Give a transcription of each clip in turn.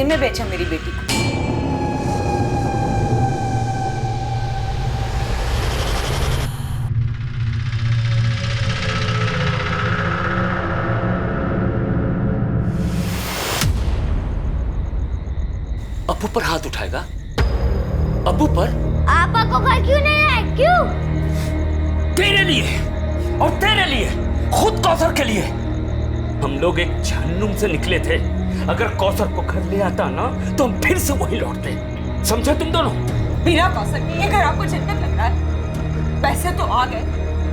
में बेचा मेरी बेटी को। अब्बू पर हाथ उठाएगा? अब्बू पर? आपा को घर क्यों नहीं आए? क्यों? तेरे लिए और तेरे लिए, खुद कौसर के लिए। हम लोग एक जहन्नुम से निकले थे। अगर कौसर को घर ले आता ना तो हम फिर से वही लौटते। समझे तुम दोनों? बिना कौसर के ये घर आपको जन्नत लग रहा है। पैसे तो आ गए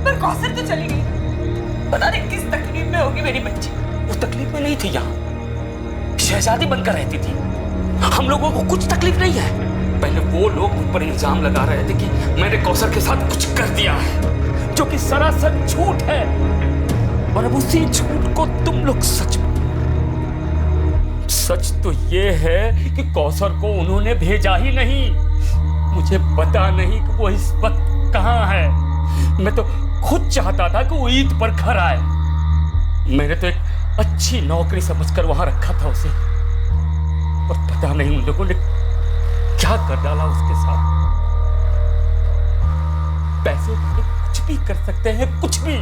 पर कौसर तो चली गई। पता नहीं किस तकलीफ में होगी मेरी बच्ची। वो तकलीफ में नहीं थी, यहाँ शहजादी बनकर रहती थी। हम लोगों को कुछ तकलीफ नहीं है। पहले वो लोग मुझ पर इल्जाम लगा रहे थे कि मैंने कौसर के साथ कुछ कर दिया है, जो कि सरासर झूठ है। और अब उसी झूठ को तुम लोग सच तो ये है कि कौसर को उन्होंने भेजा ही नहीं। मुझे पता नहीं कि वो इस वक्त कहां है। मैं तो खुद चाहता था कि वो ईद पर घर आए। मैंने तो एक अच्छी नौकरी समझकर वहां रखा था उसे, और पता नहीं उन लोगों ने क्या कर डाला उसके साथ। पैसे कुछ भी कर सकते हैं, कुछ भी।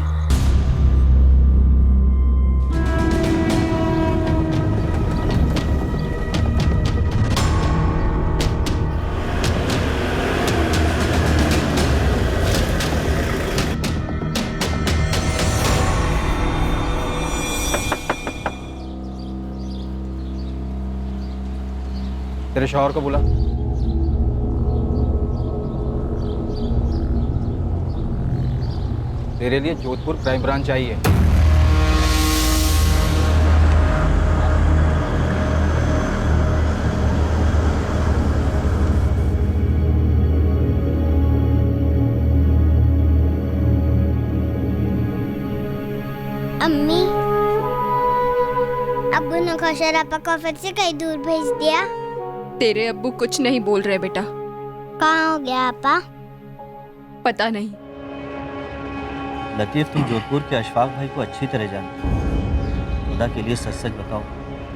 तेरे शौहर को बुला। तेरे लिए जोधपुर क्राइम ब्रांच आई है। अम्मी, अब्बू ने कौशल आपा को फिर से कहीं दूर भेज दिया। तेरे अब्बू कुछ नहीं बोल रहे बेटा। कहाँ हो गया आपा? पता नहीं। लतीफ, तुम जोधपुर के अशफाक भाई को अच्छी तरह जानते हो। खुदा के लिए सच सच बताओ,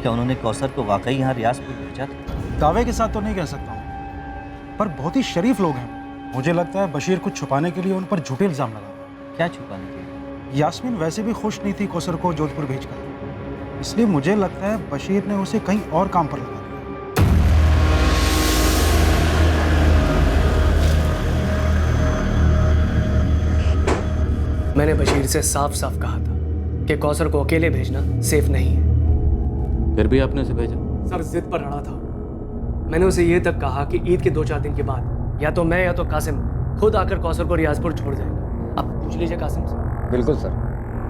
क्या उन्होंने कौसर को वाकई यहाँ रियासपुर भेजा था? दावे के साथ तो नहीं कह सकता हूँ, पर बहुत ही शरीफ लोग हैं। मुझे लगता है बशीर कुछ छुपाने के लिए उन पर झूठे इल्जाम लगा। क्या छुपाने के लिए? यास्मीन वैसे भी खुश नहीं थी कौसर को जोधपुर भेजकर, इसलिए मुझे लगता है बशीर ने उसे कहीं और काम पर लगा दिया। मैंने बशीर से साफ साफ कहा था कि कौसर को अकेले भेजना सेफ नहीं है। फिर भी आपने उसे भेजा? सर जिद पर अड़ा था। मैंने उसे ये तक कहा कि ईद के 2-4 दिन के बाद या तो मैं या तो कासिम खुद आकर कौसर को रियाजपुर छोड़ जाएगा। अब पूछ लीजिए कासिम से। बिल्कुल सर,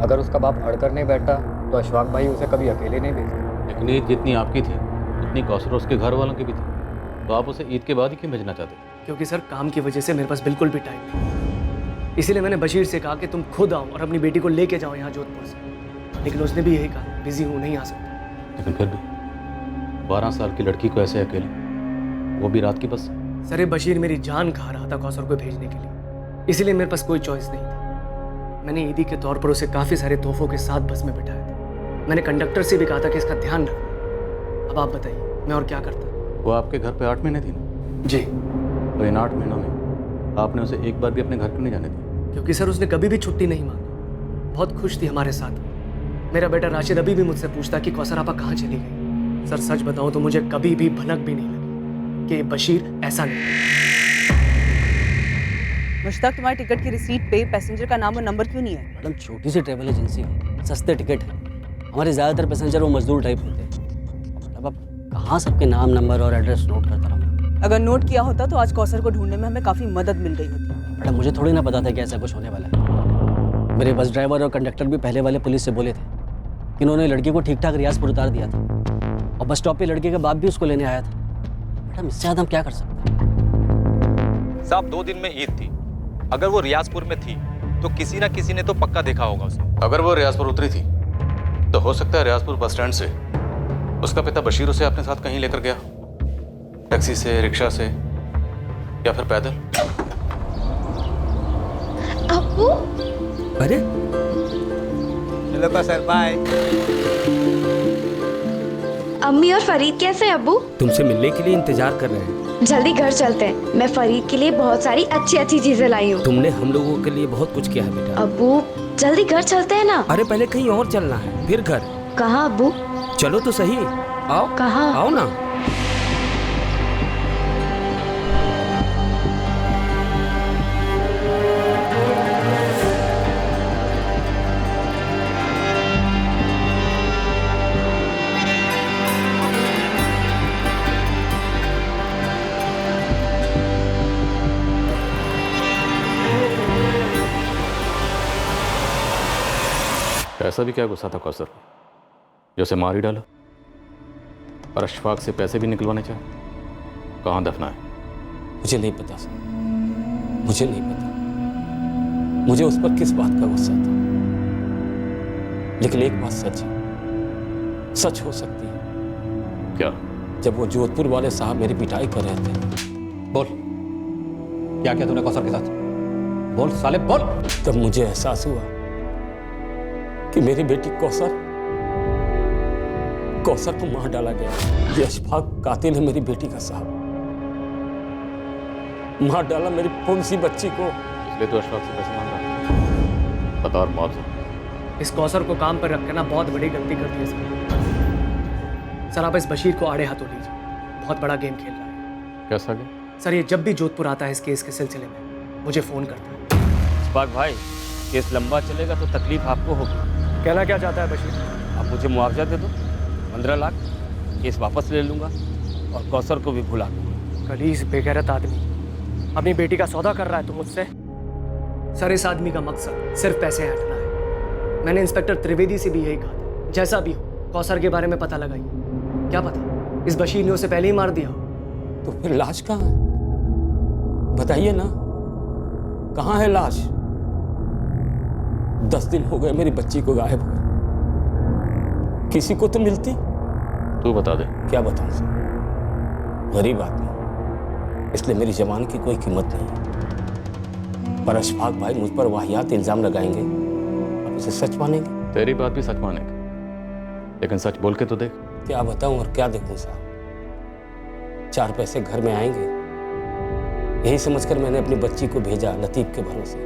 अगर उसका बाप अड़कर नहीं बैठता तो अशफाक भाई उसे कभी अकेले नहीं भेजते। लेकिन ईद जितनी आपकी थी उतनी कौसर उसके घर वालों की भी थी, तो आप उसे ईद के बाद ही क्यों भेजना चाहते? क्योंकि सर काम की वजह से मेरे पास बिल्कुल भी टाइम नहीं, इसीलिए मैंने बशीर से कहा कि तुम खुद आओ और अपनी बेटी को लेके जाओ यहाँ जोधपुर से। लेकिन उसने भी यही कहा, बिजी हूँ, नहीं आ सकता। लेकिन फिर भी 12 साल की लड़की को ऐसे अकेले, वो भी रात की बस। सर ये बशीर मेरी जान खा रहा था कौसर को भेजने के लिए, इसीलिए मेरे पास कोई चॉइस नहीं था। मैंने ईदी के तौर पर उसे काफ़ी सारे तोहफों के साथ बस में बिठाया था। मैंने कंडक्टर से भी कहा था कि इसका ध्यान रखना। अब आप बताइए मैं और क्या करता। वो आपके घर पे 8 महीने थी ना? जी। तो इन 8 महीनों में आपने उसे एक बार भी अपने घर क्यों नहीं जाने दिया? क्योंकि सर उसने कभी भी छुट्टी नहीं मांगी, बहुत खुश थी हमारे साथ। मेरा बेटा राशिद अभी भी मुझसे पूछता कि कौसर आपा कहाँ चली गई। सर सच बताऊं तो मुझे कभी भी भनक भी नहीं लगी कि बशीर ऐसा नहीं। मुश्ताक, तुम्हारी टिकट की रिसीट पे पैसेंजर का नाम और नंबर क्यों नहीं है? मैडम छोटी सी ट्रैवल एजेंसी है, सस्ते टिकट है। हमारे ज़्यादातर पैसेंजर वो मजदूर टाइप होते हैं। अब कहाँ सबके नाम, नंबर और एड्रेस नोट करता रहूँ? अगर नोट किया होता तो आज कौसर को ढूंढने में हमें काफ़ी मदद मिल गई होती। मैडम मुझे थोड़ी ना पता था कि ऐसा कुछ होने वाला है। मेरे बस ड्राइवर और कंडक्टर भी पहले वाले पुलिस से बोले थे कि उन्होंने लड़की को ठीक ठाक रियाजपुर उतार दिया था, और बस स्टॉप पे लड़के का बाप भी उसको लेने आया था। मैडम इससे ज़्यादा हम क्या कर सकते हैं? साहब 2 दिन में ईद थी, अगर वो रियाजपुर में थी तो किसी ना किसी ने तो पक्का देखा होगा उसे। अगर वो रियाजपुर उतरी थी तो हो सकता है रियाजपुर बस स्टैंड से उसका पिता बशीर उसे अपने साथ कहीं लेकर गया, टैक्सी से, रिक्शा से, या फिर पैदल। अब्बू? अरे चलो सर, बाय। अम्मी और फरीद कैसे हैं अब्बू? तुमसे मिलने के लिए इंतजार कर रहे हैं। जल्दी घर चलते हैं। मैं फरीद के लिए बहुत सारी अच्छी अच्छी चीजें लाई हूँ। तुमने हम लोगों के लिए बहुत कुछ किया है बेटा। अब्बू जल्दी घर चलते हैं ना। अरे पहले कहीं और चलना है, फिर घर। कहाँ अब्बू? चलो तो सही। आओ। कहाँ? आओ ना। ऐसा भी क्या गुस्सा था कौसर को जो उसे मार ही डाला? और अशफाक से पैसे भी निकलवाने चाहे? कहाँ दफना है? मुझे नहीं पता सर, मुझे नहीं पता मुझे उस पर किस बात का गुस्सा था, लेकिन एक बात सच है, सच हो सकती है। क्या? जब वो जोधपुर वाले साहब मेरी पिटाई कर रहे थे। बोल, क्या किया तूने कौसर के साथ? बोल साले बोल। तब मुझे एहसास हुआ कि मेरी बेटी कौसर को मार डाला गया। ये अशफाक कातिल है मेरी बेटी का साहब। मार डाला मेरी कौन-सी बच्ची को। इसलिए तो अशफाक से पैसे मांग रहा है। बता और मौत से। इस कौसर को काम पर रखकर ना बहुत बड़ी गलती कर दी है सर। सर आप इस बशीर को आड़े हाथों लीजिए, बहुत बड़ा गेम खेल रहा है। कैसा गेम? सर ये जब भी जोधपुर आता है इस केस के सिलसिले में मुझे फ़ोन करता है। अशफाक भाई, केस लंबा चलेगा तो तकलीफ आपको होगी। कहना क्या चाहता है बशीर? आप मुझे मुआवजा दे दो, 15 लाख, केस वापस ले लूंगा और कौसर को भी भुला दूंगा। कलीस बेगैरत आदमी अपनी बेटी का सौदा कर रहा है तो मुझसे? सर इस आदमी का मकसद सिर्फ पैसे हटना है। मैंने इंस्पेक्टर त्रिवेदी से भी यही कहा था, जैसा भी हो कौसर के बारे में पता लगाइए। क्या पता इस बशीर ने उसे पहले ही मार दिया हो। तो फिर लाश कहाँ है? बताइए ना, कहाँ है लाश? 10 दिन हो गए मेरी बच्ची को गायब हुए। किसी को तो मिलती। तू बता दे। क्या बताऊं सर, गरीब आदमी, इसलिए मेरी जबान की कोई कीमत नहीं। पर अशफाक भाई मुझ पर वाहियात इल्जाम लगाएंगे, आप इसे सच मानेंगे? तेरी बात भी सच मानेंगे, लेकिन सच बोल के तो देख। क्या बताऊं और क्या देखूं साहब? 4 पैसे घर में आएंगे, यही समझकर मैंने अपनी बच्ची को भेजा लतीफ के भरोसे।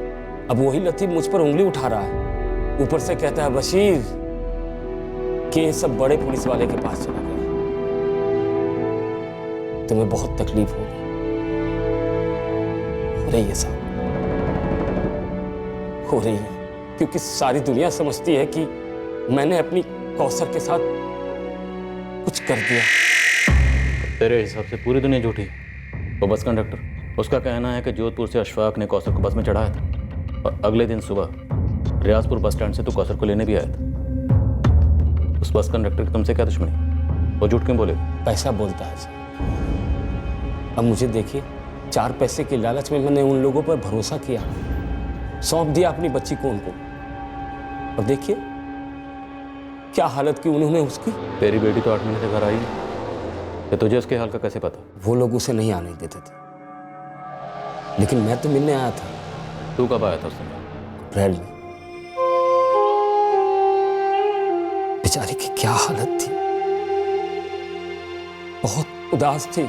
अब वही लतीफ मुझ पर उंगली उठा रहा है, ऊपर से कहता है बशीर कि ये सब बड़े पुलिस वाले के पास चला गया। तुम्हें बहुत तकलीफ होगी, हो रही है साहब, हो रही है, क्योंकि सारी दुनिया समझती है कि मैंने अपनी कौसर के साथ कुछ कर दिया। तेरे हिसाब से पूरी दुनिया झूठी है। वो बस कंडक्टर, उसका कहना है कि जोधपुर से अशफाक ने कौसर को बस में चढ़ाया था और अगले दिन सुबह रियाजपुर बस स्टैंड से तू कौसर को लेने भी आया था। उस बस कंडक्टर की तुमसे क्या दुश्मनी? वो झूठ क्यों बोले? पैसा बोलता है सर। अब मुझे देखिए, 4 पैसे के लालच में मैंने उन लोगों पर भरोसा किया, सौंप दिया अपनी बच्ची को उनको, और देखिए क्या हालत की उन्होंने उसकी। तेरी बेटी तो 8 महीने से घर आई है, तो तुझे उसके हाल का कैसे पता? वो लोग उसे नहीं आने देते थे, लेकिन मैं तो मिलने आया था। तू कब आया था उस समय? अप्रैल में। बेचारी की क्या हालत थी, बहुत उदास थी।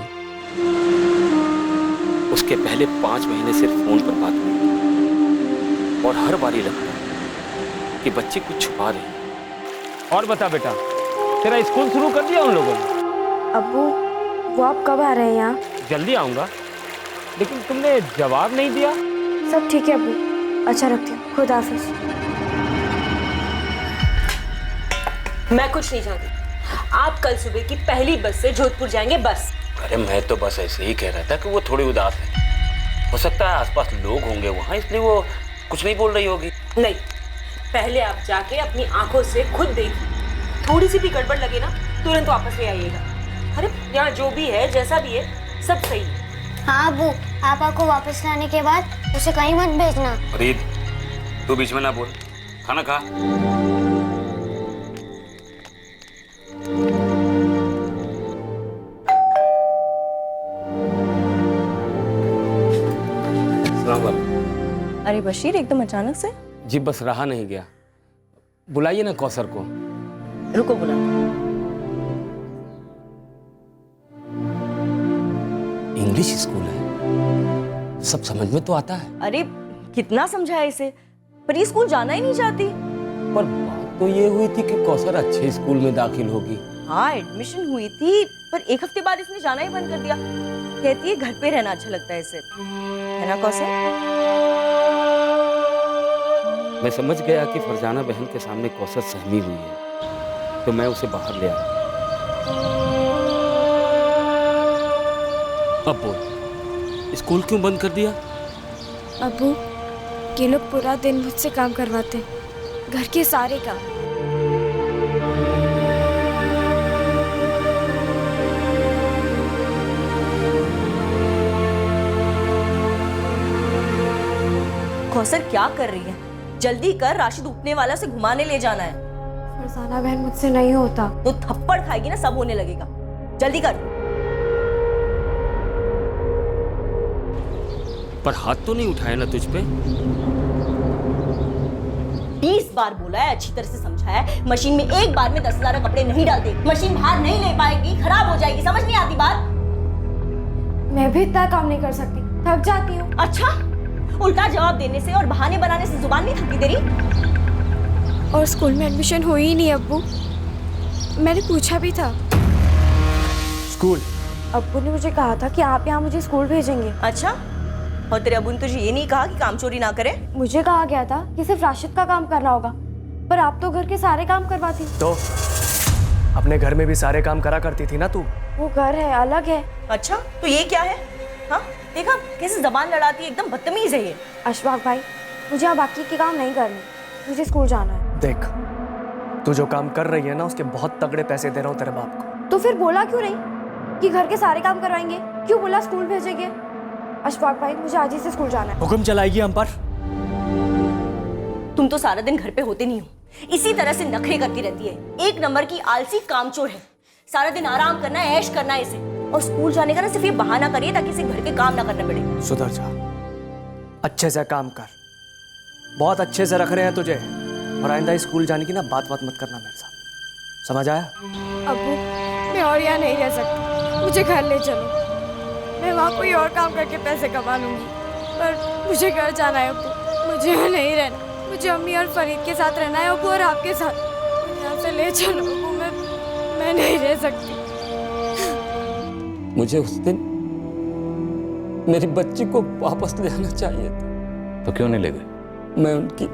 उसके पहले 5 महीने सिर्फ फोन पर बात हुई और हर बारी लगता कि बच्ची कुछ छुपा रही है। और बता बेटा, तेरा स्कूल शुरू कर दिया उन लोगों ने? अब्बू वो आप कब आ रहे हैं यहाँ? जल्दी आऊंगा, लेकिन तुमने जवाब नहीं दिया। सब ठीक है अब्बू, अच्छा रखती हूँ, खुदा हाफिज। मैं कुछ नहीं जानती। आप कल सुबह की पहली बस से जोधपुर जाएंगे, बस। अरे मैं तो बस ऐसे ही कह रहा था कि वो थोड़ी उदास है, हो सकता है आसपास लोग होंगे वहाँ, इसलिए वो कुछ नहीं बोल रही होगी। नहीं, पहले आप जाके अपनी आंखों से खुद देखिए, थोड़ी सी भी गड़बड़ लगे ना तुरंत वापस ले आइएगा। अरे यहाँ जो भी है, जैसा भी है, सब सही है। हाँ अबू, पापा को वापस लाने के बाद उसे कहीं मत भेजना। फरीद, तू बीच में ना बोल, खाना खा। अरे बशीर, एकदम अचानक से? जी बस रहा नहीं गया, बुलाइए ना कौसर को। रुको बुला। इंग्लिश स्कूल है, सब समझ में तो आता है। अरे कितना समझाया इसे, पर ये स्कूल जाना ही नहीं चाहती। पर बात तो ये हुई थी कि कौसर अच्छे स्कूल में दाखिल होगी। हाँ एडमिशन हुई थी, पर एक हफ्ते बाद इसने जाना ही बंद कर दिया। कहती है घर पे रहना अच्छा लगता है इसे, है ना कौसर? मैं समझ गया कि फरजाना बहन के सामने कौसर सहमी हुई है, तो मैं उसे बाहर ले आया। अब बोल, स्कूल क्यों बंद कर दिया? अब्बू, ये लोग पूरा दिन मुझसे काम करवाते हैं, घर के सारे काम। कौसर क्या कर रही है? जल्दी कर, राशिद उठने वाला, से घुमाने ले जाना है। फरजाना बहन मुझसे नहीं होता। तो थप्पड़ खाएगी ना, सब होने लगेगा। जल्दी कर। पर हाथ तो नहीं उठाया ना तुझ पे? 20 बार बोला है, अच्छी तरह से समझाया है। मशीन में एक बार में 10,000 कपड़े नहीं डालते, मशीन बाहर नहीं ले पाएगी, खराब हो जाएगी। समझ नहीं आती बात? मैं भी इतना काम नहीं कर सकती, थक जाती हूँ। अच्छा, उल्टा जवाब देने से और बहाने बनाने से जुबान नहीं थकती तेरी? और स्कूल में एडमिशन हुई ही नहीं अब्बू, मैंने पूछा भी था। स्कूल? अब्बू ने मुझे कहा था कि आप यहाँ मुझे स्कूल भेजेंगे। अच्छा, और तेरे अब्बू ने तुझे ये नहीं कहा कि काम चोरी ना करे? मुझे कहा गया था कि सिर्फ राशिद का काम करना होगा, पर आप तो घर के सारे काम करवाती। तो अपने घर में भी सारे काम करा करती थी ना तू। वो घर है, अलग है। अच्छा, तो ये क्या है? हाँ, देखा कैसे जबान लड़ाती है, एकदम बदतमीज है ये। अशफाक भाई, मुझे अब बाकी के काम नहीं करने, मुझे स्कूल जाना है। देख, तू जो काम कर रही है ना, उसके बहुत तगड़े पैसे दे रहा हूँ तेरे बाप को। तो फिर बोला क्यों नहीं कि घर के सारे काम करवाएंगे? क्यों बोला स्कूल भेजेंगे? अशफाक भाई, मुझे आज ही से स्कूल जाना है। हुक्म चलाएगी हम पर? तुम तो सारा दिन घर पे होते नहीं हो, इसी तरह से नखरे करती रहती है। एक नंबर की आलसी कामचोर है। सारा दिन आराम करना है, ऐश करना है इसे, और स्कूल जाने का ना सिर्फ ये बहाना करिए ताकि इसे घर के काम ना करने पड़े। सुधर जा, अच्छे से काम कर, बहुत अच्छे से रख रहे हैं तुझे। और आइंदा स्कूल जाने की ना बात मत करना मेरे साथ, समझ आया? अब्बू, मैं और यहाँ नहीं रह सकती, मुझे घर ले चलो। मैं वहाँ कोई और काम करके पैसे कमा लूंगी, पर मुझे घर जाना है अब्बू, मुझे यहाँ नहीं रहना। मुझे अम्मी और फरीद के साथ रहना है अब्बू, और आपके साथ। मुझे यहाँ से ले चलो अब्बू, मैं नहीं रह सकती। मुझे उस दिन मेरी बच्ची को वापस ले आना चाहिए था। तो क्यों नहीं ले गए? मैं उनकी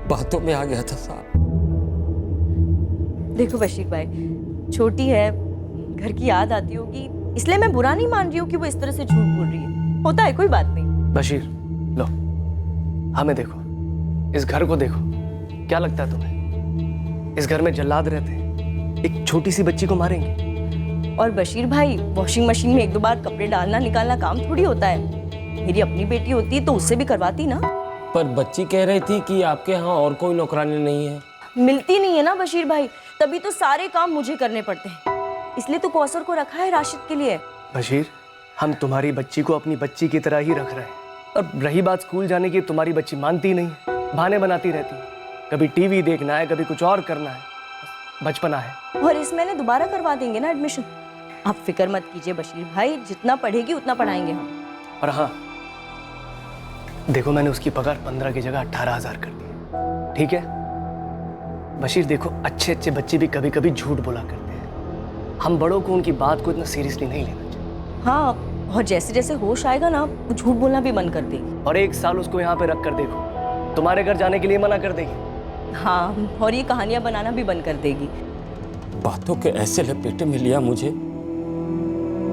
बातों में आ गया था साहब। देखो बशीर भाई, छोटी है, घर की याद आती होगी, इसलिए मैं बुरा नहीं मान रही हूँ कि वो इस तरह से झूठ बोल रही है। होता है, कोई बात नहीं। बशीर, लो, हमें देखो, इस घर को देखो, क्या लगता है तुम्हें इस घर में जल्लाद रहते हैं, एक छोटी सी बच्ची को मारेंगे? और बशीर भाई, वॉशिंग मशीन में 1-2 बार कपड़े डालना निकालना काम थोड़ी होता है। मेरी अपनी बेटी होती तो उससे भी करवाती ना। पर बच्ची कह रही थी कि आपके यहाँ और कोई नौकरानी नहीं है। मिलती नहीं है ना बशीर भाई, तभी तो सारे काम मुझे करने पड़ते हैं। इसलिए तो कौसर को रखा है राशिद के लिए। बशीर, हम तुम्हारी बच्ची को अपनी बच्ची की तरह ही रख रहे हैं। और रही बात स्कूल जाने की, तुम्हारी बच्ची मानती नहीं है, बहाने बनाती रहती है। कभी टीवी देखना है, कभी कुछ और करना है, बचपना है। और इस महीने दोबारा करवा देंगे ना एडमिशन। आप फिक्र मत कीजिए बशीर भाई, जितना पढ़ेगी उतना पढ़ाएंगे हम। और हाँ, देखो मैंने उसकी पगार 15 की जगह 18,000 कर दी, ठीक है? बशीर देखो, अच्छे अच्छे बच्चे भी कभी कभी झूठ बोला करते हैं। हम बड़ों को उनकी बात को इतना सीरियसली नहीं लेना चाहिए। हाँ, और जैसे जैसे होश आएगा ना, वो झूठ बोलना भी बंद कर देगी। और 1 साल उसको यहाँ पे रख कर देखो, तुम्हारे घर जाने के लिए मना कर देगी। हाँ, और ये कहानियां बनाना भी बंद कर देगी। बातों के ऐसे लपेटे में लिया मुझे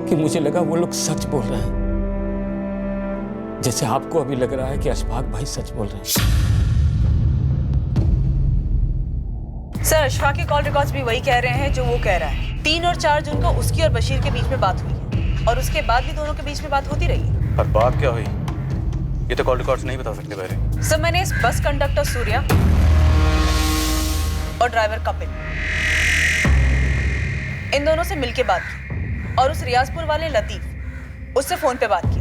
कि मुझे लगा वो लोग सच बोल रहे हैं, जैसे आपको अभी लग रहा है कि अशफाक भाई सच बोल रहे हैं। सर, अशफाक के कॉल रिकॉर्ड्स भी वही कह रहे हैं जो वो कह रहा है। 3 और 4 जून को उसकी और बशीर के बीच में बात हुई है, और उसके बाद भी दोनों के बीच में बात होती रही है। पर बात क्या हुई, ये तो कॉल रिकॉर्ड्स नहीं बता सकते बहरे। सर, मैंने इस बस कंडक्टर सूर्या और ड्राइवर कपिल, इन दोनों से मिलके बात की, और उस रियाजपुर वाले लतीफ, उससे फोन पे बात की।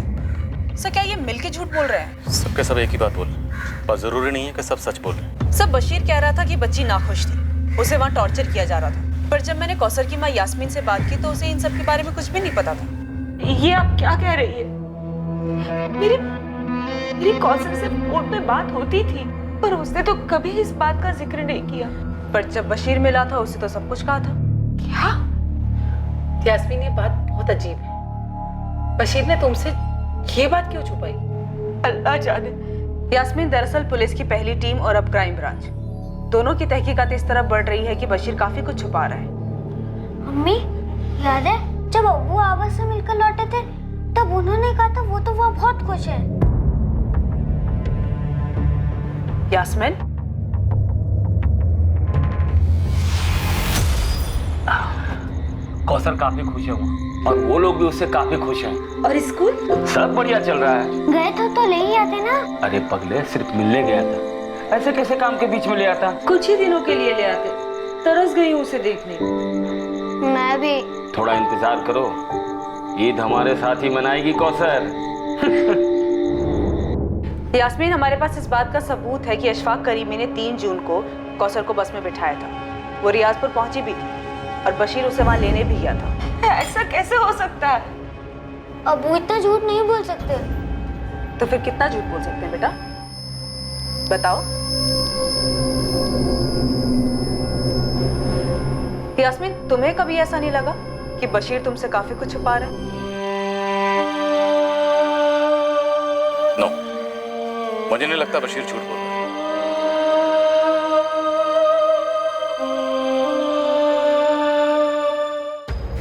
सर, क्या ये मिलके झूठ बोल रहे हैं? सबके सब एक ही बात बोल रहे हैं, पर जरूरी नहीं है कि सब सच बोल रहे हैं। सर, बशीर कह रहा था कि बच्ची नाखुश थी, उसे वहाँ टॉर्चर किया जा रहा था। पर जब मैंने कौसर की माँ यास्मीन से बात की तो उसे इन सब के बारे में कुछ भी नहीं पता था। ये आप क्या कह रही है? मेरी कौसर से फोन पे बात होती थी, पर उसने तो कभी इस बात का जिक्र नहीं किया। पर जब बशीर मिला था उसे तो सब कुछ कहा था। क्या? यास्मीन, ये बात बहुत अजीब है। बशीर ने तुमसे ये बात क्यों छुपाई? अल्लाह जाने। यास्मीन, दरअसल पुलिस की पहली टीम और अब क्राइम ब्रांच दोनों की तहकीकात इस तरह बढ़ रही है कि बशीर काफी कुछ छुपा रहा है। मम्मी, याद है जब अब्बू आवाज से मिलकर लौटे थे तब उन्होंने कहा था वो तो वहाँ बहुत खुश है। यास्मीन, कौसर काफी खुश है वहाँ, और वो लोग भी उससे काफी खुश हैं। और स्कूल सब बढ़िया चल रहा है। गए तो ले ही आते ना। अरे पगले, सिर्फ मिलने गया था, ऐसे कैसे काम के बीच में ले आता? कुछ ही दिनों के लिए ले आते। तरस गई हूँ उसे देखने। मैं भी। थोड़ा इंतजार करो, ईद हमारे साथ ही मनाएगी कौसर। यास्मीन, हमारे पास इस बात का सबूत है कि अशफाक करीमी ने 3 जून को कौसर को बस में बिठाया था। वो रियाजपुर पहुंची भी थी और बशीर उसे वहां लेने भी गया था। ऐसा कैसे हो सकता है? अब्बू इतना झूठ नहीं बोल सकते। तो फिर कितना झूठ बोल सकते हैं बेटा? बताओ। यास्मीन, तुम्हें कभी ऐसा नहीं लगा कि बशीर तुमसे काफी कुछ छुपा रहा है? नो, मुझे नहीं लगता बशीर झूठ बोल रहा है।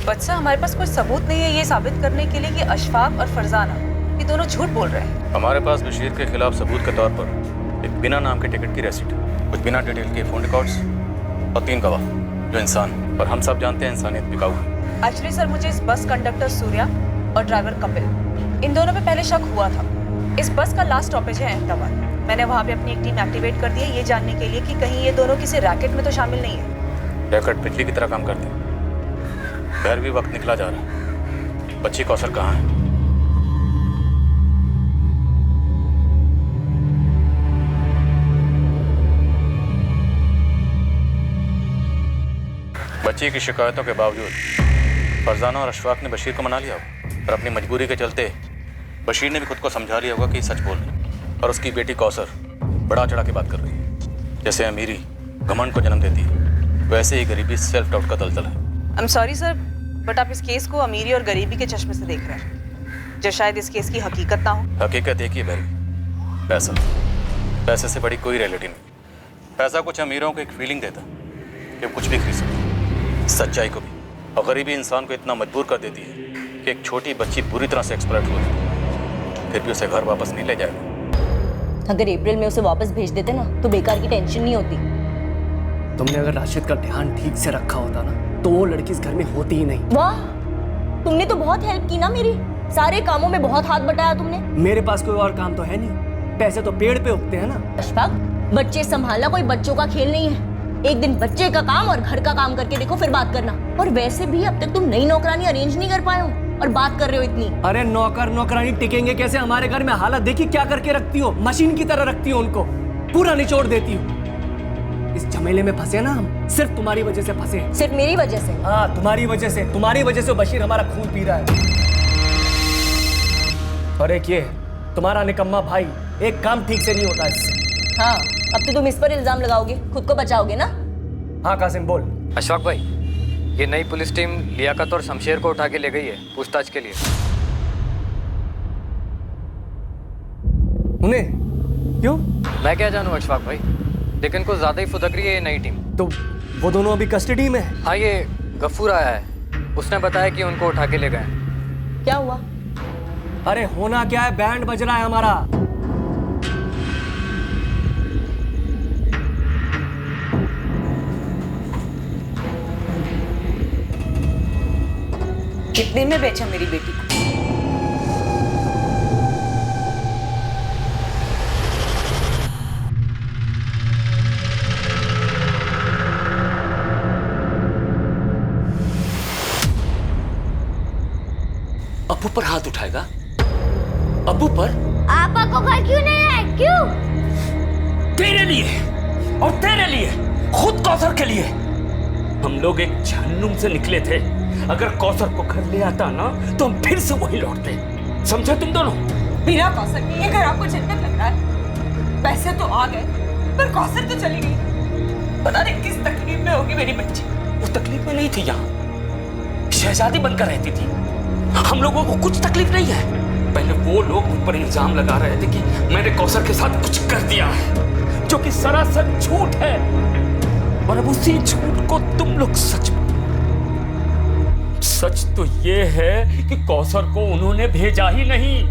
बच्चा, हमारे पास कोई सबूत नहीं है ये साबित करने के लिए कि अशफाक और फरजाना ये दोनों झूठ बोल रहे हैं। हमारे पास बशीर के खिलाफ सबूत के तौर पर एक बिना नाम के टिकट की रेसिट, कुछ बिना डिटेल के फोन रिकॉर्ड्स और 3 गवाह जो इंसान, और हम सब जानते हैं इंसानियत बिकाऊ है। एक्चुअली सर, मुझे इस बस कंडक्टर सूर्या और ड्राइवर कपिल, इन दोनों पे पहले शक हुआ था। इस बस का लास्ट स्टॉपेज है अहमदाबाद। मैंने वहाँ पे अपनी एक टीम एक्टिवेट कर दी है ये जानने के लिए कि कहीं ये दोनों किसी रैकेट में तो शामिल नहीं है। रैकेट बिजली की तरह काम करते हैं। घर भी वक्त निकला जा रहा है। बच्ची कौसर कहाँ है? बच्ची की शिकायतों के बावजूद फरजाना और अशफाक ने बशीर को मना लिया होगा, और अपनी मजबूरी के चलते बशीर ने भी खुद को समझा लिया होगा कि सच बोल रही है, और उसकी बेटी कौसर बड़ा चढ़ा के बात कर रही है। जैसे अमीरी घमंड को जन्म देती है, वैसे ही गरीबी सेल्फ डाउट का दलदल है। I am sorry sir, but आप इस केस को अमीरी और गरीबी के चश्मे से देख रहे हैं, जो शायद इस केस की हकीकत ना हो। हकीकत एक ही है बहरी, पैसा। पैसे से बड़ी कोई रियलिटी नहीं। पैसा कुछ अमीरों को एक फीलिंग देता कि कुछ भी खरीद सकते, सच्चाई को भी। और गरीबी इंसान को इतना मजबूर कर देती है कि एक छोटी बच्ची बुरी तरह से एक्सप्लॉइट हो जाती, फिर भी उसे घर वापस नहीं ले जाएगा। अगर अप्रैल में उसे वापस भेज देते ना तो बेकार की टेंशन नहीं होती। तुमने अगर राशिद का ध्यान ठीक से रखा होता ना तो वो लड़की इस घर में होती ही नहीं। वाह, तुमने तो बहुत हेल्प की ना मेरी, सारे कामों में बहुत हाथ बटाया तुमने। मेरे पास कोई और काम तो है नहीं, पैसे तो पेड़ पे उगते हैं ना। अशफाक, बच्चे संभालना कोई बच्चों का खेल नहीं है। एक दिन बच्चे का काम और घर का काम करके देखो, फिर बात करना। और वैसे भी अब तक तुम नई नौकरानी अरेंज नहीं कर पाए हो और बात कर रहे हो इतनी। अरे नौकर नौकरानी टिकेंगे कैसे? हमारे घर में हालत देखी क्या करके रखती हो, मशीन की तरह रखती हो उनको, पूरा निचोड़ देती हो। इस झमेले में फंसे ना हम, सिर्फ तुम्हारी वजह से फंसे। सिर्फ मेरी वजह से? हाँ, तुम्हारी वजह से। तुम्हारी वजह से बशीर हमारा खून पी रहा है। और एक ये तुम्हारा निकम्मा भाई, एक काम ठीक से नहीं होता इससे। हाँ, अब तो तुम इस पर इल्जाम लगाओगे, खुद को बचाओगे ना? हाँ कासिम बोल। अशफाक भाई, ये नई पुलिस टीम लियाकत और शमशेर को उठा के ले गई है पूछताछ के लिए। उन्हें क्यों? मैं क्या जानूं अशफाक भाई, लेकिन कुछ ज्यादा ही फुदक रही है ये नई टीम। तो वो दोनों अभी कस्टडी में है? हाँ, ये गफूर आया है, उसने बताया कि उनको उठा के ले गए। क्या हुआ? अरे होना क्या है, बैंड बज रहा है हमारा। कितने में बेचा मेरी बेटी को? अब्बू पर हाथ उठाएगा? अब्बू पर? आपा को घर क्यों नहीं आए? क्यों? तेरे लिए और तेरे लिए, खुद कौसर के लिए। हम लोग एक जहन्नुम से निकले थे अगर कौसर को घर ले आता ना तो हम फिर से वही लौटते। समझे तुम दोनों? बिना कौसर के ये घर आपको जन्नत लग रहा है। पैसे तो आ गए पर कौसर तो चली गई। पता नहीं किस तकलीफ में होगी मेरी बच्ची। वो तकलीफ में नहीं थी, यहाँ शहजादी बनकर रहती थी। हम लोगों को कुछ तकलीफ नहीं है। पहले वो लोग मुझ पर इल्जाम लगा रहे थे कि मैंने कौसर के साथ कुछ कर दिया है, जो कि सरासर झूठ है। और अब उसी झूठ को तुम लोग सच तो ये है कि कौसर को उन्होंने भेजा ही नहीं।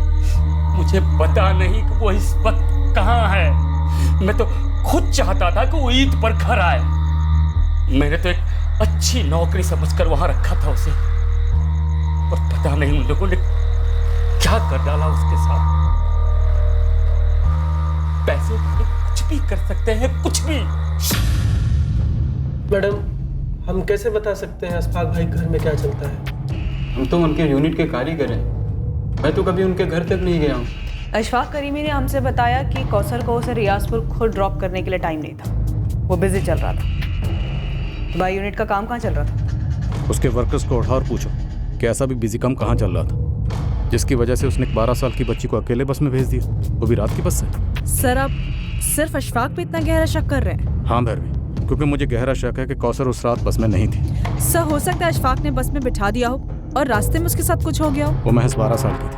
मुझे पता नहीं कि वो इस वक्त कहाँ है। मैं तो खुद चाहता था कि वो ईद पर घर आए। मैंने तो एक अच्छी नौकरी समझकर वहां रखा था उसे, और पता नहीं उन लोगों ने क्या कर डाला उसके साथ। पैसे कुछ भी कर सकते हैं, कुछ भी। मैडम, हम कैसे बता सकते हैं अशफाक भाई घर में क्या चलता है? हम तो उनके यूनिट के कारीगर हैं। मैं तो कभी उनके घर तक नहीं गया हूँ। अशफाक करीमी ने हमसे बताया कि कौसर को उसे रियाजपुर खुद ड्रॉप करने के लिए टाइम नहीं था, वो बिजी चल रहा था। भाई यूनिट का काम कहाँ चल रहा था? उसके वर्कर्स को उठा और पूछो कि ऐसा भी बिजी काम कहाँ चल रहा था, जिसकी वजह से उसने 12 साल की बच्ची को अकेले बस में भेज दिया, वो भी रात की बस से। सर, आप सिर्फ अशफाक पे इतना गहरा शक कर रहे हैं? हाँ भैरवी, क्योंकि मुझे गहरा शक है कि कौसर उस रात बस में नहीं थी। सर, हो सकता है अशफाक ने बस में बिठा दिया हो और रास्ते में उसके साथ कुछ हो गया हो। वो महज 12 साल की थी,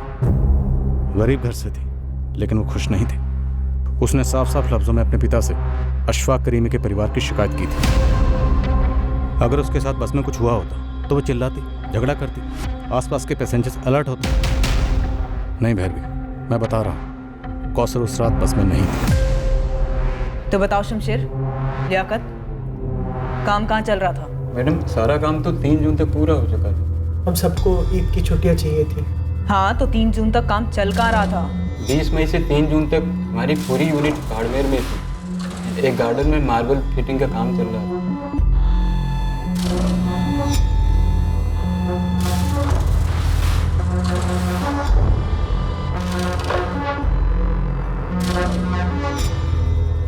गरीब घर से थी, लेकिन वो खुश नहीं थी। उसने साफ साफ लफ्जों में अपने पिता से अशफाक करीमी के परिवार की शिकायत की थी। अगर उसके साथ बस में कुछ हुआ होता तो वो चिल्लाती, झगड़ा करती, आसपास के पैसेंजर्स अलर्ट होते। नहीं भैरवी, मैं बता रहा हूँ, कौसर उस रात बस में नहीं थी। तो बताओ शमशेर, लियाकत, काम कहाँ चल रहा था? मैडम, सारा काम तो 3 जून तक पूरा हो चुका था। हम सबको ईद की छुट्टियाँ चाहिए थी। हाँ, तो 3 जून तक काम चल कहाँ रहा था? 20 मई से 3 जून तक हमारी पूरी यूनिट बाड़मेर में थी। एक गार्डन में मार्बल फिटिंग का काम चल रहा था।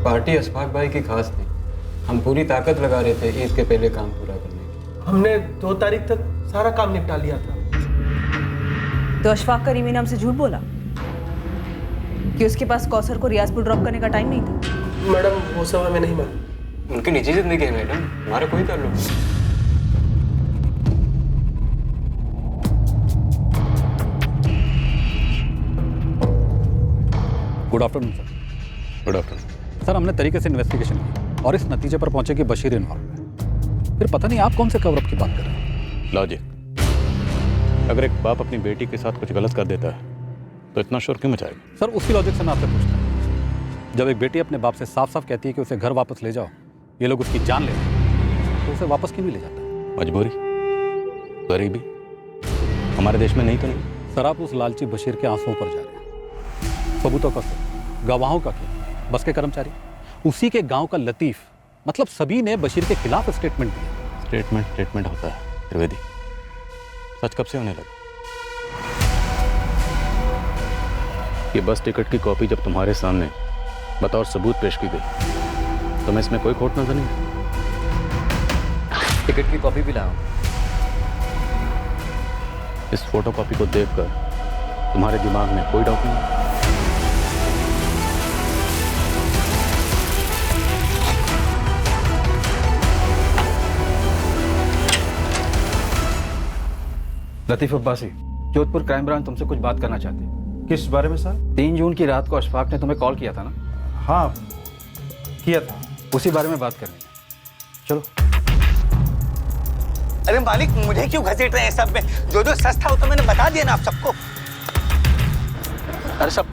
पार्टी अशफाक भाई की खास थी। हम पूरी ताकत लगा रहे थे ईद के पहले काम पूरा करने के। हमने 2 तारीख तक सारा काम निपटा लिया था। तो अशफाक करीमी ने हमसे झूठ बोला कि उसके पास कौसर को रियाजपुर ड्रॉप करने का टाइम नहीं था? मैडम, वो सब हमें नहीं मालूम। उनकी निजी जिंदगी है मैडम, हमारा कोई ताल्लुक नहीं। Good afternoon sir. Good afternoon sir, हमने तरीके से इन्वेस्टिगेशन की और इस नतीजे पर पहुंचे कि बशीर इन्वॉल्व है। फिर पता नहीं आप कौन से कवर अप की बात कर रहे हैं। लॉजिक, अगर एक बाप अपनी बेटी के साथ कुछ गलत कर देता है तो इतना शोर क्यों मचाएगा? सर, उसी लॉजिक से मैं आपसे पूछता हूँ, जब एक बेटी अपने बाप से साफ साफ कहती है कि उसे घर वापस ले जाओ, ये लोग उसकी जान ले तो उसे वापस क्यों नहीं ले जाता? मजबूरी, गरीबी, हमारे देश में नहीं तो नहीं। सर, आप उस लालची बशीर के आंसुओं पर जा रहे हैं। सबूतों का क्या, गवाहों का क्या? बस के कर्मचारी, उसी के गांव का लतीफ, मतलब सभी ने बशीर के खिलाफ स्टेटमेंट दिया। स्टेटमेंट होता है त्रिवेदी, सच कब से होने लगा? ये बस टिकट की कॉपी जब तुम्हारे सामने बतौर सबूत पेश की गई तो मैं इसमें कोई खोट नजर नहीं। टिकट की कॉपी भी लाओ। इस फोटो कॉपी को देखकर तुम्हारे दिमाग में कोई डाउट नहीं? लतीफ अब्बासी, जोधपुर क्राइम ब्रांच तुमसे कुछ बात करना चाहती है। किस बारे में सर? 3 जून की रात को अशफाक ने तुम्हें कॉल किया था ना? हाँ, किया था। उसी बारे में बात करनी है। चलो। अरे मालिक, मुझे क्यों घसीट रहे हैं सब में? जो सच था वो तो मैंने बता दिया ना आप सबको। अरे सब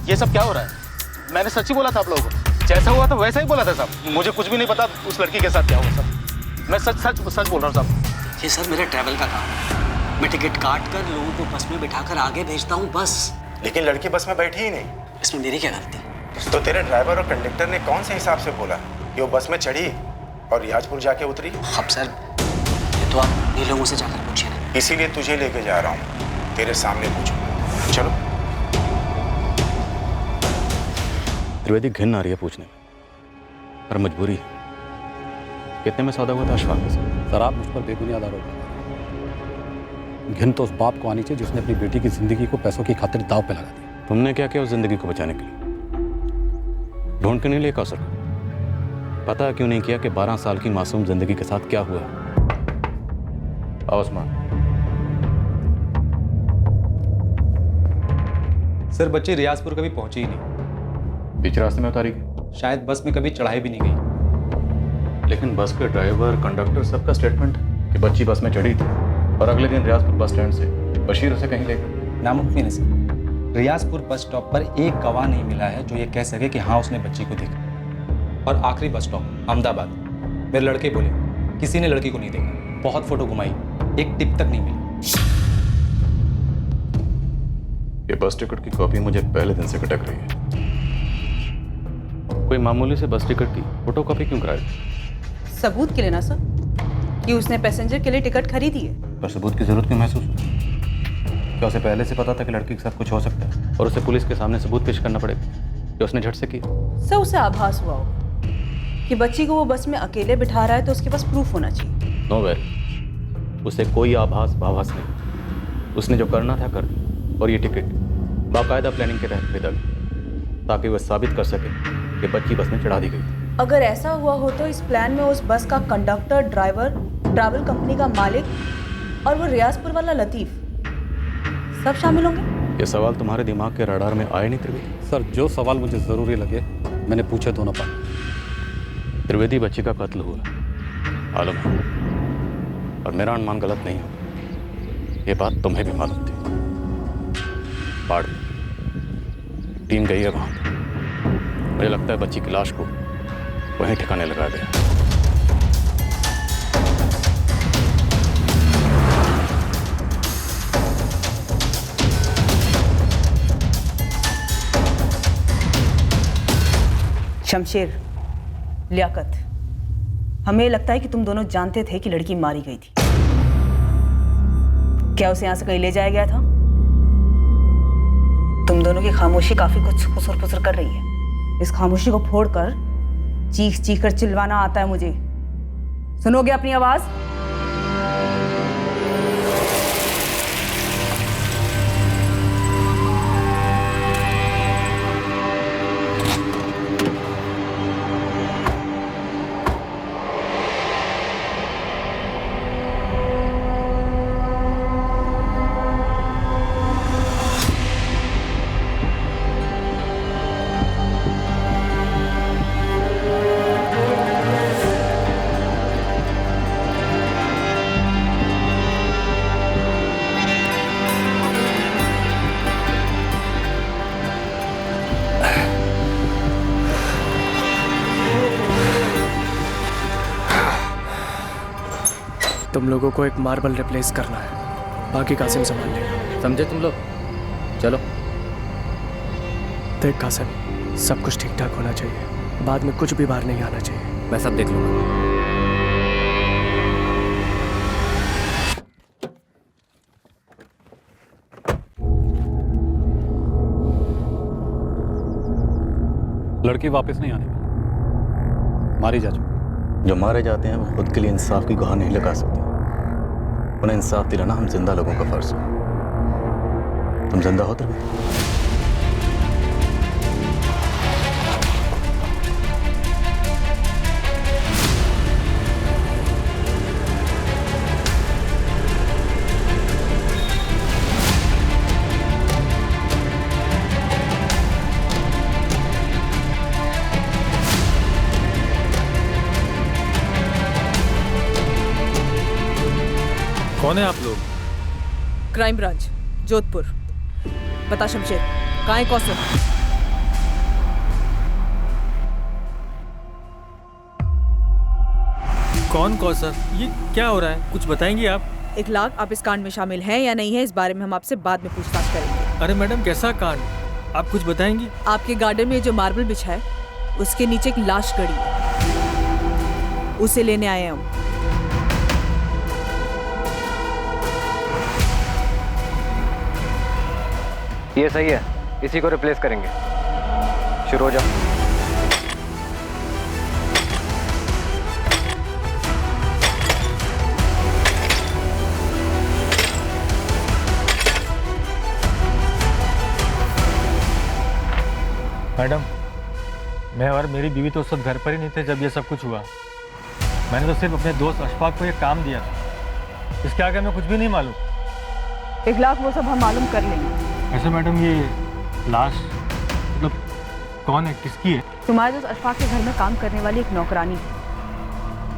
ये सब क्या हो रहा है? मैंने सच ही बोला था आप लोगों को, जैसा हुआ था वैसा ही बोला था साहब। मुझे कुछ भी नहीं पता उस लड़की के साथ क्या हुआ साहब। मैं सच बोल रहा हूँ साहब। ये सर मेरा ट्रैवल का काम है। मैं टिकट काट कर लोगों को बस में बिठाकर आगे भेजता हूँ, बस। लेकिन लड़की बस में बैठी ही नहीं। इसमें मेरी क्या गलती? तो तेरे ड्राइवर और कंडक्टर ने कौन से हिसाब से बोला कि वो बस में चढ़ी और रियाजपुर जाके उतरी? अब सर, ये तो आप ये लोगों से जाकर पूछिए ना। इसीलिए तुझे लेके जा रहा हूँ, तेरे सामने पूछूंगा। चलो। त्रिवेदी, घिन आ रही है पूछने में, पर मजबूरी है। कितने में सौदा हुआ था अशफाक के साथ? सर, आप मुझ पर बेबुनियाद आरोप लगा रहे हैं। घिन तो उस बाप को आनी चाहिए जिसने अपनी बेटी की जिंदगी को पैसों की खातिर दाव पे लगा दिया। तुमने क्या किया उस जिंदगी को बचाने के लिए? ढूंढ के नहीं लिया कौसर को? पता क्यों नहीं किया कि 12 साल की मासूम जिंदगी के साथ क्या हुआ? आओ उस्मान। सर बच्ची रियाजपुर कभी पहुंची ही नहीं। बीच रास्ते में उतारी? शायद बस में कभी चढ़ाई भी नहीं गई। लेकिन बस के ड्राइवर, कंडक्टर सबका स्टेटमेंट कि बच्ची बस में चढ़ी थी और अगले दिन रियाजपुर बस स्टैंड से बशीर उसे कहीं ले गया। नामुमकिन है सर। रियाजपुर बस स्टॉप पर एक गवाह नहीं मिला है जो ये कह सके कि हाँ उसने बच्ची को देखा। और आखिरी बस स्टॉप अहमदाबाद, मेरे लड़के बोले किसी ने लड़की को नहीं देखा। बहुत फोटो घुमाई, एक टिप तक नहीं मिली। ये बस टिकट की कॉपी मुझे पहले दिन से खटक रही है। कोई मामूली से बस टिकट की फोटो कॉपी क्यों कराई? सबूत के लिए ना सर, कि उसने पैसेंजर के लिए टिकट खरीदी है। पर सबूत की जरूरत क्यों महसूस हुई? क्या उसे पहले से पता था कि लड़की के साथ कुछ हो सकता है और उसे पुलिस के सामने सबूत पेश करना पड़ेगा कि उसने झट से किया? सर उसे आभास हुआ होगा कि बच्ची को वो बस में अकेले बिठा रहा है, तो उसके पास प्रूफ होना चाहिए। नो वेरी, उसे कोई आभास भाभास नहीं। उसने जो करना था कर दिया और ये टिकट बाकायदा प्लानिंग के तहत खरीदा गया ताकि वह साबित कर सके कि बच्ची बस में चढ़ा दी गई थी। अगर ऐसा हुआ हो तो इस प्लान में उस बस का कंडक्टर, ड्राइवर, ट्रैवल कंपनी का मालिक और वो रियाजपुर वाला लतीफ़ सब शामिल होंगे। ये सवाल तुम्हारे दिमाग के रडार में आए नहीं त्रिवेदी? सर जो सवाल मुझे ज़रूरी लगे मैंने पूछे दोनों पर। त्रिवेदी, बच्ची का कत्ल हुआ आलम है और मेरा अनुमान गलत नहीं हो। ये बात तुम्हें भी मालूम थी। बाढ़ में टीम गई है वहाँ। मुझे लगता है बच्ची की लाश को वहीं ठिकाने लगा गया। शमशेर, लियाकत, हमें लगता है कि तुम दोनों जानते थे कि लड़की मारी गई थी। क्या उसे यहाँ से कहीं ले जाया गया था? तुम दोनों की खामोशी काफी कुछ खुसर फुसर कर रही है। इस खामोशी को फोड़कर चीख चीख कर चिल्लाना आता है मुझे। सुनोगे अपनी आवाज? तुम लोगों को एक मार्बल रिप्लेस करना है, बाकी कासिम संभाल लेगा। समझे तुम लोग? चलो। देख कासिम, सब कुछ ठीक ठाक होना चाहिए, बाद में कुछ भी बाहर नहीं आना चाहिए। मैं सब देख लूँगा। लड़की वापस नहीं आने वाली, मारी जा चुकी। जो मारे जाते हैं वो खुद के लिए इंसाफ की गुहार नहीं लगा सकते। उन्हें इंसाफ दिलाना हम जिंदा लोगों का फर्ज है। तुम जिंदा हो त्रिवेदी? कौन है आप लोग? Crime branch, Jodhpur. बता शमशेर, कहाँ है कौसर? कौन कौसर? ये क्या हो रहा है, कुछ बताएंगी आप? इखलाक, आप इस कांड में शामिल हैं या नहीं है, इस बारे में हम आपसे बाद में पूछताछ करेंगे। अरे मैडम, कैसा कांड? आप कुछ बताएंगी? आपके गार्डन में जो मार्बल बिछा है उसके नीचे एक लाश गड़ी है, उसे लेने आए हम। ये सही है, इसी को रिप्लेस करेंगे। शुरू हो जाओ। मैं और मेरी बीवी तो उस वक्त घर पर ही नहीं थे जब ये सब कुछ हुआ। मैंने तो सिर्फ अपने दोस्त अशफाक को ये काम दिया था, इसके आगे हमें कुछ भी नहीं मालूम। इगलाक वो सब हम मालूम कर लेंगे। ऐसे मैडम ये लाश मतलब कौन है, किसकी है? तुम्हारे दोस्त अशफाक के घर में काम करने वाली एक नौकरानी है,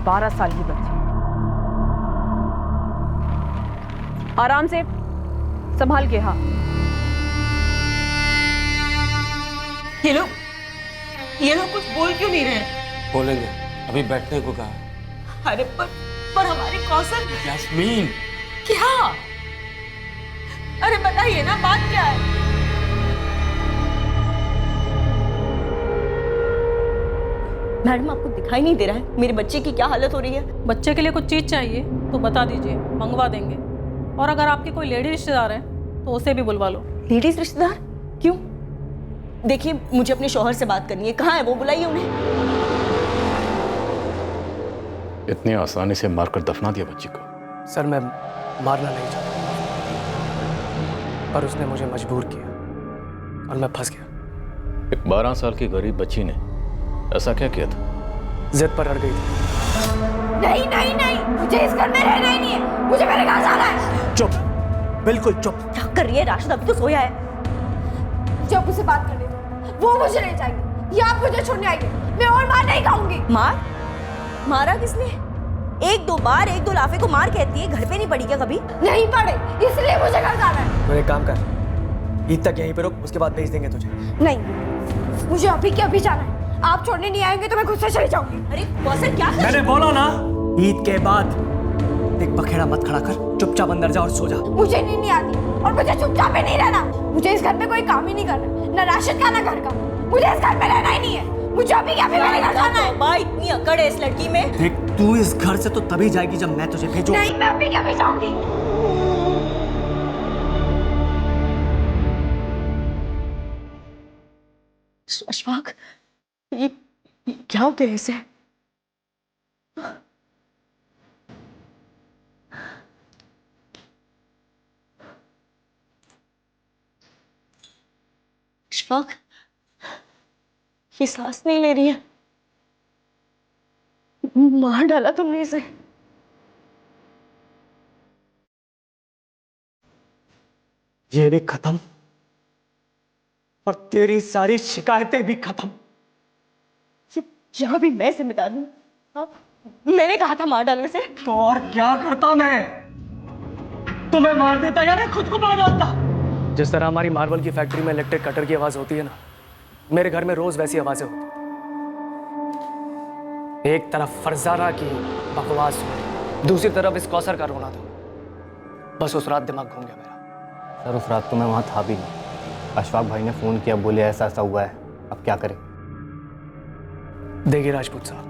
12 साल की बच्ची। आराम से संभाल के। हाँ, ये लोग कुछ बोल क्यों नहीं रहे? बोलेंगे, अभी बैठने को कहा। अरे पर हमारे कौसर। यास्मीन, क्या? अरे बताइए ना, बात क्या है? मैडम आपको दिखाई नहीं दे रहा है मेरे बच्चे की क्या हालत हो रही है? बच्चे के लिए कुछ चीज़ चाहिए तो बता दीजिए, मंगवा देंगे। और अगर आपकी कोई लेडी रिश्तेदार है तो उसे भी बुलवा लो। लेडीज रिश्तेदार? क्यों? देखिए, मुझे अपने शौहर से बात करनी है। कहाँ है वो? बुलाइए उन्हें। इतनी आसानी से मारकर दफना दिया बच्ची को? सर, मैं मारना नहीं चाहता, पर उसने मुझे मजबूर किया और मैं फंस गया। एक 12 साल की गरीब बच्ची ने ऐसा क्या किया था? जिद पर अड़ गई थी। नहीं नहीं नहीं, मुझे इस घर में रहना ही नहीं है, मुझे मेरे घर जाना है। चुप, बिल्कुल चुप। क्या कर रही है? राशिद अभी तो सोया है। जब उसे बात करने दो, वो मुझे नहीं चाहिए, या आप मुझे छोड़ने आएंगे। मैं और मार नहीं खाऊंगी। मारा किसने? एक दो बार, एक दो लाफे को मार कहती है, घर पे नहीं पड़ी क्या कभी? नहीं पड़े, इसलिए मुझे घर जाना है। तो एक काम कर, ईद तक यहीं पे रुक, उसके बाद भेज देंगे तुझे। नहीं, मुझे अभी के अभी जाना है। आप छोड़ने नहीं आएंगे तो मैं खुद से चली जाऊंगी। अरे कौसर, क्या? मैंने बोला ना, ईद के बाद एक बखेड़ा मत खड़ा कर, चुपचाप अंदर जा और सो जा। मुझे नींद नहीं आती और मुझे चुपचाप भी नहीं रहना। मुझे इस घर में कोई काम ही नहीं करना, ना राशिद का ना घर का। मुझे इस घर में रहना ही नहीं है। मुझे अभी क्या भी मेरे घर जाना है। माँ, इतनी अकड़ है इस लड़की में। देख, तू इस घर से तो तभी जाएगी जब मैं तुझे भेजूं। नहीं, मैं अभी क्या भी जाऊंगी। अशफाक, ये क्या हो गया इसे? अशफाक, ये सांस नहीं ले रही है। मार डाला तुमने इसे। ये भी खत्म और तेरी सारी शिकायतें भी खत्म। यहाँ भी मैं जिम्मेदार हूँ। मैंने कहा था मार डालने से। तो और क्या करता मैं? तुम्हें मार देता या मैं खुद को मार डालता? जिस तरह हमारी मार्बल की फैक्ट्री में इलेक्ट्रिक कटर की आवाज होती है ना, मेरे घर में रोज वैसी आवाजें होती। एक तरफ फरजाना की बकवास हो, दूसरी तरफ इस कौसर का रोना था। बस उस रात दिमाग घूम गया मेरा। सर, उस रात तो मैं वहाँ था भी नहीं। अशफाक भाई ने फ़ोन किया, बोले ऐसा ऐसा हुआ है, अब क्या करें? देखिए राजपूत साहब,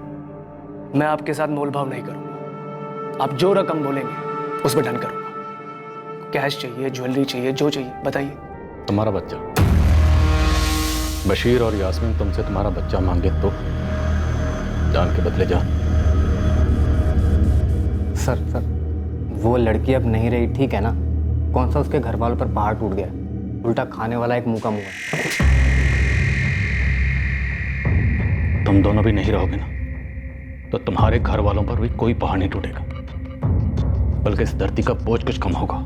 मैं आपके साथ मोलभाव नहीं करूँगा। आप जो रकम बोलेंगे उस पर डन करूँगा। कैश चाहिए, ज्वेलरी चाहिए, जो चाहिए बताइए। तुम्हारा बच्चा बशीर और यास्मीन तुमसे तुम्हारा बच्चा मांगे तो जान के बदले जान। सर, वो लड़की अब नहीं रही, ठीक है ना? कौन सा उसके घर वालों पर पहाड़ टूट गया, उल्टा खाने वाला एक मुंह का मुंह है। तुम दोनों भी नहीं रहोगे ना, तो तुम्हारे घर वालों पर भी कोई पहाड़ नहीं टूटेगा, बल्कि इस धरती का बोझ कुछ कम होगा।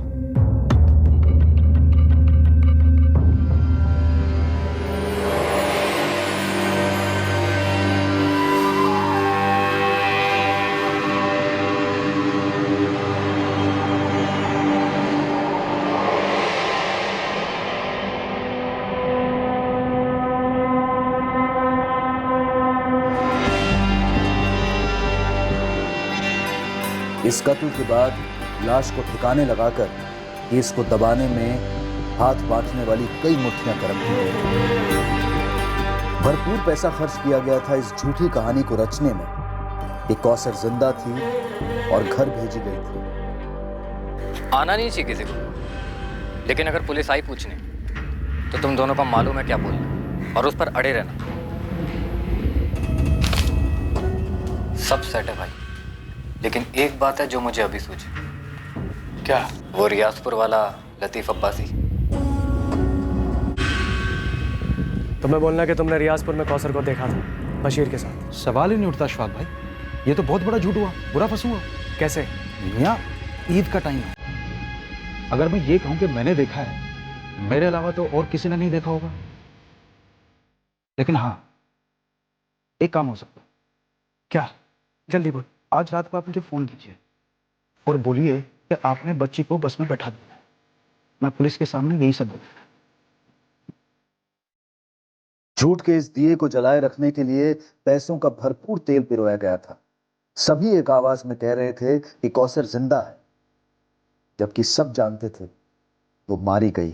इस कत्ल के बाद लाश को ठिकाने लगाकर केस को दबाने में हाथ बांटने वाली कई मुट्ठियां गर्म की गई। भरपूर पैसा खर्च किया गया था इस झूठी कहानी को रचने में कि कौसर जिंदा थी और घर भेजी गई थी। आना नहीं चाहिए किसी को, लेकिन अगर पुलिस आई पूछने तो तुम दोनों को मालूम है क्या बोलना और उस पर अड़े रहना। सब सेट है भाई, लेकिन एक बात है जो मुझे अभी सूझी। क्या? वो रियाजपुर वाला लतीफ अब्बासी। तुम्हें बोलना कि तुमने रियाजपुर में कौसर को देखा था। बशीर के साथ। सवाल ही नहीं उठता अशफाक भाई, ये तो बहुत बड़ा झूठ हुआ, बुरा फंस हुआ। कैसे? मियाँ ईद का टाइम है, अगर मैं ये कहूँ कि मैंने देखा है, मेरे अलावा तो और किसी ने नहीं देखा होगा। लेकिन हाँ, एक काम हो सकता है। क्या? जल्दी बोल। आज रात को आप मुझे फोन कीजिए और बोलिए कि आपने बच्ची को बस में बैठा दिया। मैं पुलिस के सामने यही सब बोलूं। झूठ के इस दिए को जलाए रखने के लिए पैसों का भरपूर तेल पिरोया गया था। सभी एक आवाज में कह रहे थे कि कौसर जिंदा है, जबकि सब जानते थे वो मारी गई।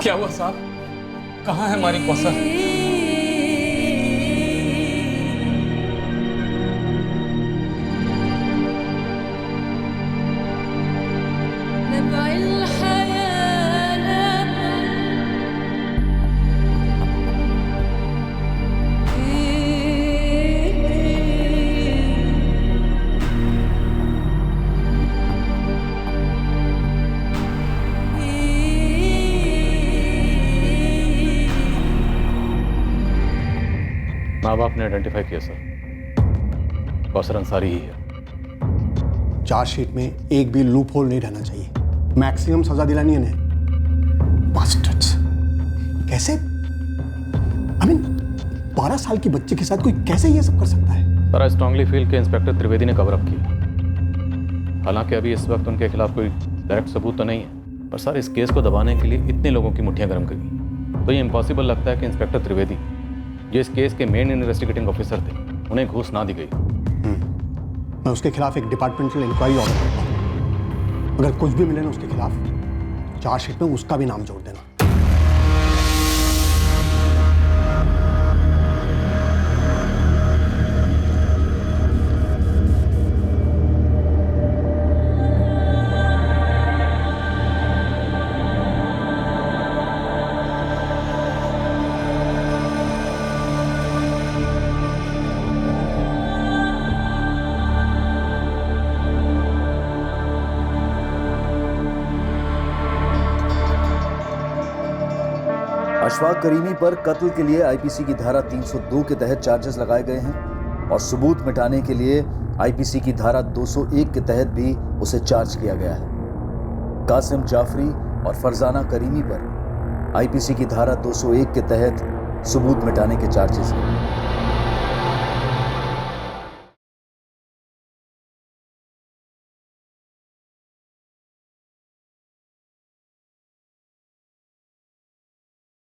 क्या हुआ साहब? कहाँ है हमारी कौसर? माँ बाप ने आइडेंटिफाई किया सर, कौसर अंसारी ही है। चार्जशीट में एक भी लूप होल नहीं रहना चाहिए, मैक्सिमम सजा दिलानी है इन्हें। बास्टर्ड्स, कैसे? आई मीन 12 साल की बच्चे के साथ कोई कैसे ये सब कर सकता है? सर आई स्ट्रांगली फील कि इंस्पेक्टर त्रिवेदी ने कवर अप किया। हालांकि अभी इस वक्त उनके खिलाफ कोई डायरेक्ट सबूत तो नहीं है, पर सर इस केस को दबाने के लिए इतने लोगों की मुट्ठियां गर्म करी, तो ये इम्पॉसिबल लगता है कि इंस्पेक्टर त्रिवेदी जो इस केस के मेन इन्वेस्टिगेटिंग ऑफिसर थे, उन्हें घूस ना दी गई। मैं उसके खिलाफ एक डिपार्टमेंटल इंक्वायरी ऑर्डर करता हूँ। अगर कुछ भी मिले ना उसके खिलाफ, चार्जशीट में उसका भी नाम जोड़ देना। अशफाक करीमी पर कत्ल के लिए आईपीसी की धारा 302 के तहत चार्जेस लगाए गए हैं और सबूत मिटाने के लिए आईपीसी की धारा 201 के तहत भी उसे चार्ज किया गया है। कासिम जाफरी और फरजाना करीमी पर आईपीसी की धारा 201 के तहत सबूत मिटाने के चार्जेस हैं।